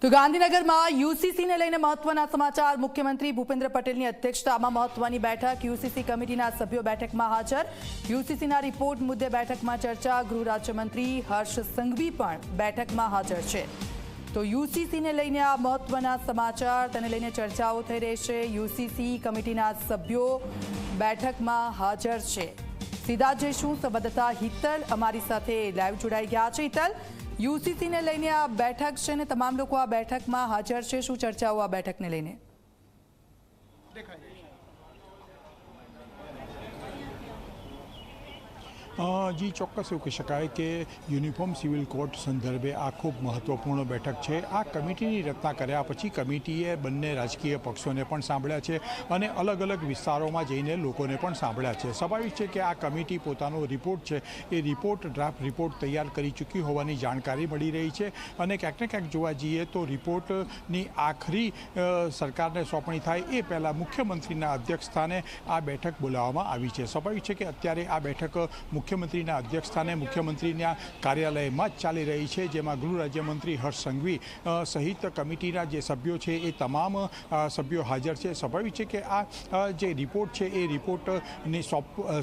તો ગાંધીનગરમાં યુસીસીને લઈને મહત્વના સમાચાર। મુખ્યમંત્રી ભૂપેન્દ્ર પટેલની અધ્યક્ષતામાં મહત્વની બેઠક। યુસીસી કમિટીના સભ્યો બેઠકમાં હાજર। યુસીસીના રિપોર્ટ મુદ્દે બેઠકમાં ચર્ચા। ગૃહ રાજ્યમંત્રી હર્ષ સંઘવી પણ બેઠકમાં હાજર છે। તો યુસીસીને લઈને આ મહત્વના સમાચાર, તેને લઈને ચર્ચાઓ થઈ રહી છે। યુસીસી કમિટીના સભ્યો બેઠકમાં હાજર છે। સીધા જઈશું સંવાદદાતા હિતલ અમારી સાથે લાઈવ જોડાઈ ગયા છે। હિતલ, યુસીસીને લઈને આ બેઠક છે ને તમામ લોકો આ બેઠકમાં હાજર છે, શું ચર્ચાઓ આ બેઠકને લઈને? જી ચોક્કસ એવું કહી શકાય કે યુનિફોર્મ સિવિલ કોડ સંદર્ભે આ ખૂબ મહત્વપૂર્ણ બેઠક છે। આ કમિટીની રચના કર્યા પછી કમિટીએ બંને રાજકીય પક્ષોને પણ સાંભળ્યા છે અને અલગ અલગ વિસ્તારોમાં જઈને લોકોને પણ સાંભળ્યા છે। સ્વાભાવિક છે કે આ કમિટી પોતાનો રિપોર્ટ છે એ રિપોર્ટ ડ્રાફ્ટ રિપોર્ટ તૈયાર કરી ચૂકી હોવાની જાણકારી મળી રહી છે અને ક્યાંક ને ક્યાંક જોવા જઈએ તો રિપોર્ટની આખરી સરકારને સોંપણી થાય એ પહેલાં મુખ્યમંત્રીના અધ્યક્ષસ્થાને આ બેઠક બોલાવવામાં આવી છે। સ્વાભાવિક છે કે અત્યારે આ બેઠક મુખ્યમંત્રીના અધ્યક્ષસ્થાને મુખ્યમંત્રીના કાર્યાલયમાં જ ચાલી રહી છે, જેમાં ગૃહ રાજ્યમંત્રી હર્ષ સંઘવી સહિત કમિટીના જે સભ્યો છે એ તમામ સભ્યો હાજર છે। સ્વાભાવિક છે કે આ જે રિપોર્ટ છે એ રિપોર્ટને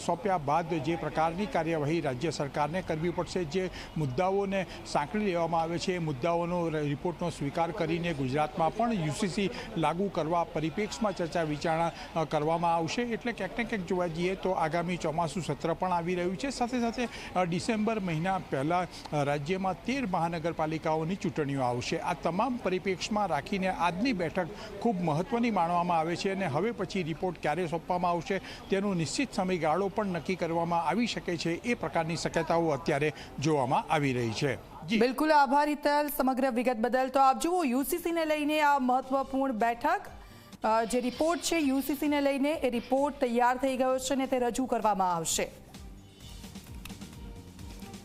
સોંપ્યા બાદ જે પ્રકારની કાર્યવાહી રાજ્ય સરકારને કરવી પડશે, જે મુદ્દાઓને સાંકળી લેવામાં આવે છે એ મુદ્દાઓનો રિપોર્ટનો સ્વીકાર કરીને ગુજરાતમાં પણ યુસીસી લાગુ કરવા પરિપ્રેક્ષમાં ચર્ચા વિચારણા કરવામાં આવશે। એટલે ક્યાંક ને ક્યાંક જોવા જઈએ તો આગામી ચોમાસું સત્ર પણ આવી રહ્યું છે। સાથે સાથે ડિસેમ્બર મહિના પહેલાં રાજ્યમાં 13 મહાનગરપાલિકાઓની ચૂંટણીઓ આવશે। આ તમામ પરિપ્રેક્ષમાં રાખીને આજની બેઠક ખૂબ મહત્ત્વની માનવામાં આવે છે અને હવે પછી રિપોર્ટ ક્યારે સોંપવામાં આવશે તેનો નિશ્ચિત સમયગાળો પણ નક્કી કરવામાં આવી શકે છે, એ પ્રકારની શક્યતાઓ અત્યારે જોવામાં આવી રહી છે। બિલકુલ, આભાર હિતલ સમગ્ર વિગત બદલ। તો આપ જુઓ, યુસીસીને લઈને આ મહત્વપૂર્ણ બેઠક, જે રિપોર્ટ છે યુસીસીને લઈને એ રિપોર્ટ તૈયાર થઈ ગયો છે ને તે રજૂ કરવામાં આવશે।